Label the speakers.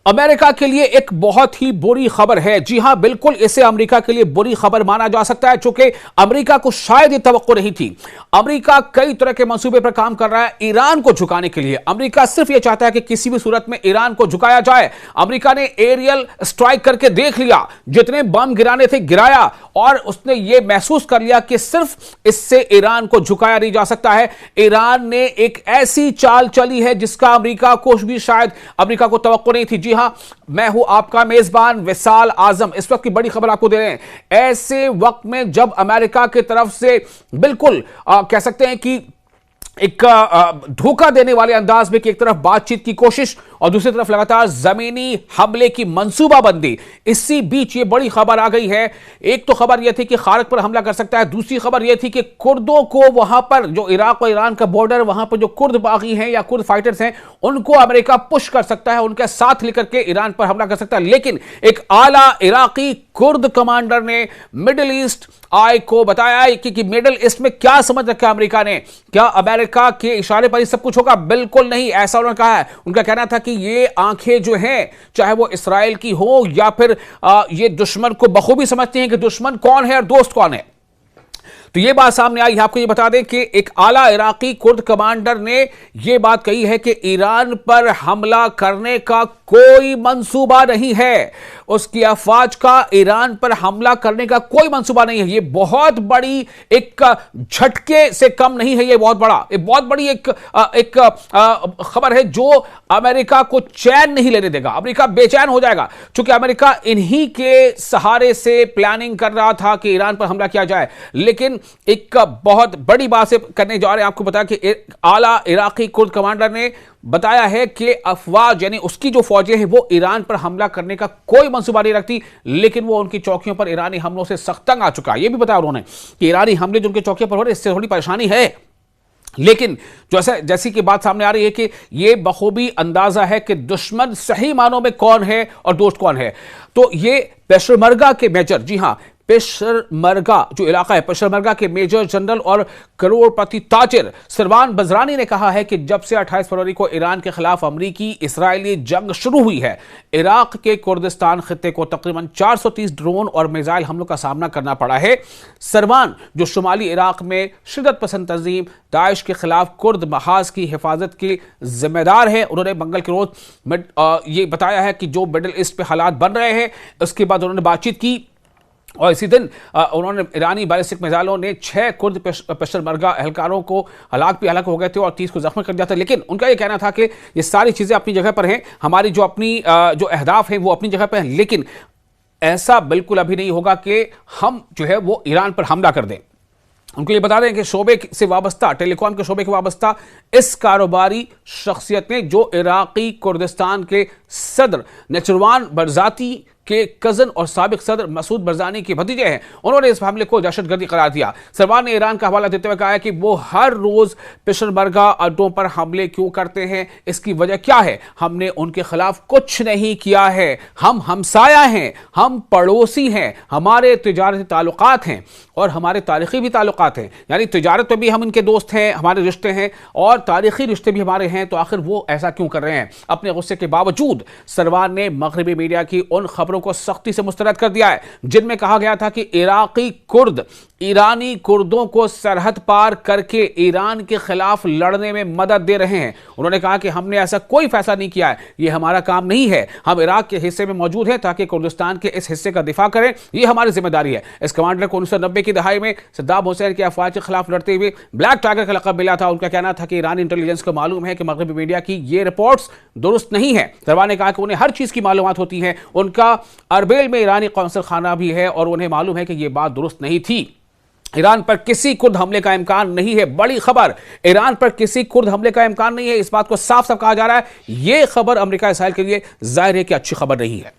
Speaker 1: America के लिए एक बहुत ही बुरी खबर है। जी हां, बिल्कुल इसे अमेरिका के लिए बुरी खबर माना जा सकता है, चूंकि अमेरिका को शायद ये तवक्को नहीं थी। अमेरिका कई तरह के मंसूबे पर काम कर रहा है ईरान को झुकाने के लिए। अमेरिका सिर्फ ये चाहता है कि किसी भी सूरत में ईरान को झुकाया जाए। अमेरिका ने एरियल स्ट्राइक करके देख लिया, जितने बम गिराने थे गिराया, और उसने ये महसूस कर लिया कि सिर्फ इससे ईरान को झुकाया नहीं जा सकता है। ईरान ने एक ऐसी चाल चली है जिसका अमेरिका को भी शायद अमेरिका को तवक्को नहीं थी। जी हां, मैं हूं आपका मेजबान विशाल आजम। इस वक्त की बड़ी खबर आपको दे रहे हैं। ऐसे वक्त में जब अमेरिका की तरफ से बिल्कुल कह सकते हैं कि एक धोखा देने वाले अंदाज में कि एक तरफ बातचीत की कोशिश और दूसरी तरफ लगातार जमीनी हमले की मंसूबाबंदी, इसी बीच ये बड़ी खबर आ गई है। एक तो खबर यह थी कि खारक पर हमला कर सकता है, दूसरी खबर यह थी कि कुर्दों को वहां पर जो इराक और ईरान का बॉर्डर, वहां पर जो कुर्द बागी हैं या कुर्द फाइटर्स हैं, उनको अमेरिका पुश कर सकता है, उनके साथ लेकर के ईरान पर हमला कर सकता है। लेकिन एक आला इराकी कुर्द कमांडर ने मिडिल ईस्ट आई को बताया कि मिडिल ईस्ट में क्या समझ रखा अमेरिका ने, क्या अमेरिका के इशारे पर ही सब कुछ होगा? बिल्कुल नहीं, ऐसा उन्होंने कहा है। उनका कहना था कि ये आंखें जो हैं, चाहे वो इस्राएल की हो या फिर ये दुश्मन को बखूबी समझती हैं कि दुश्मन कौन है और दोस्त कौन है। तो ये बात सामने आई। आपको ये बता दें कि एक आला इराकी कुर्द कमांडर ने यह बात कही है कि ईरान पर हमला करने का कोई मंसूबा नहीं है, उसकी अफवाज का ईरान पर हमला करने का कोई मंसूबा नहीं है। ये बहुत बड़ी एक झटके से कम नहीं है, ये बहुत बड़ी एक खबर है जो अमेरिका को चैन नहीं लेने देगा। अमेरिका बेचैन हो जाएगा, क्योंकि अमेरिका इन्हीं के सहारे से प्लानिंग कर रहा था कि ईरान पर हमला किया जाए। लेकिन एक बहुत बड़ी बात से करने जा रहे हैं। आपको बताया कि आला इराकी कुर्द कमांडर ने बताया है कि अफवाज यानी उसकी जो फौजें हैं वो ईरान पर हमला करने का कोई मंसूबा नहीं रखती, लेकिन वो उनकी चौकियों पर ईरानी हमलों से सख्त तंग आ चुका है। ये भी बताया उन्होंने कि ईरानी हमले जो उनकी चौकियों पर हो रहे हैं, इससे थोड़ी परेशानी है। लेकिन जैसी की बात सामने आ रही है कि यह बखूबी अंदाजा है कि दुश्मन सही मानों में कौन है और दोस्त कौन है। तो ये पेशमर्गा के मेजर, जी हां, पेशमर्गा जो इलाका है, पेशमर्गा के मेजर जनरल और करोड़पति ताजिर सरवान बजरानी ने कहा है कि जब से 28 फरवरी को ईरान के खिलाफ अमरीकी इस्राएली जंग शुरू हुई है, इराक के कुर्दिस्तान खित्ते को तकरीबन 430 ड्रोन और मिसाइल हमलों का सामना करना पड़ा है। सरवान, जो शुमाली इराक में शिदत पसंद तंजीम दाइश के खिलाफ कुर्द महाज की हिफाजत के जिम्मेदार है, उन्होंने मंगल के रोज ये बताया है कि जो मिडिल ईस्ट पे हालात बन रहे हैं, उसके बाद उन्होंने बातचीत की और इसी दिन उन्होंने ईरानी बैलिस्टिक मिसाइलों ने 6 कुर्द पेशमर्गा एहलकारों को हलाक हो गए थे और 30 को जख्मी कर दिया था। लेकिन उनका यह कहना था कि ये सारी चीज़ें अपनी जगह पर हैं, हमारी जो अपनी जो अहदाफ हैं वो अपनी जगह पर हैं, लेकिन ऐसा बिल्कुल अभी नहीं होगा कि हम जो है वो ईरान पर हमला कर दें। उनको ये बता दें कि शोबे से वाबस्ता, टेलीकॉम के शोबे के वाबस्ता इस कारोबारी शख्सियत ने, जो इराकी कुर्दिस्तान के सदर नचरवान बरजाती के कजन और साबिक सदर मसूद बरजानी के भतीजे हैं, उन्होंने इस हमले को दहशतगर्दी करार दिया। सरवान ने ईरान का हवाला देते हुए कहा है कि वो हर रोज पेशमर्गा अड्डों पर हमले क्यों करते हैं, इसकी वजह क्या है? हमने उनके खिलाफ कुछ नहीं किया है, हम हमसाया हैं, हम पड़ोसी हैं, हमारे तिजारती ताल्लुकात हैं और हमारे तारीखी भी ताल्लुकात हैं। यानी तिजारत में भी हम इनके दोस्त हैं, हमारे रिश्ते हैं और तारीखी रिश्ते भी हमारे हैं, तो आखिर वो ऐसा क्यों कर रहे हैं? अपने गुस्से के बावजूद सरवान ने मगरबी मीडिया की उन खबरों को सख्ती से मुस्तरद कर दिया है जिनमें कहा गया था कि इराकी कुर्द ईरानी कुर्दों को सरहद पार करके ईरान के खिलाफ लड़ने में मदद दे रहे हैं। उन्होंने कहा कि हमने ऐसा कोई फैसला नहीं किया है, यह हमारा काम नहीं है, हम इराक के हिस्से में मौजूद हैं ताकि कुर्दिस्तान के इस हिस्से का दिफा करें, यह हमारी जिम्मेदारी है। इस कमांडर को 1990 की दहाई में सद्दाम हुसैन की अफवाज के खिलाफ लड़ते हुए ब्लैक टाइगर का लक़ब मिला था। उनका कहना था कि ईरानी इंटेलिजेंस को मालूम है कि मगरबी मीडिया की ये रिपोर्ट्स दुरुस्त नहीं है। सरवान ने कहा कि उन्हें हर चीज की मालूमात होती है, उनका अरबेल में ईरानी कौंसल खाना भी है और उन्हें मालूम है कि यह बात दुरुस्त नहीं थी। ईरान पर किसी कुर्द हमले का इम्कान नहीं है। बड़ी खबर, ईरान पर किसी कुर्द हमले का इम्कान नहीं है, इस बात को साफ साफ कहा जा रहा है। यह खबर अमेरिका इसराइल के लिए जाहिर है कि अच्छी खबर नहीं है।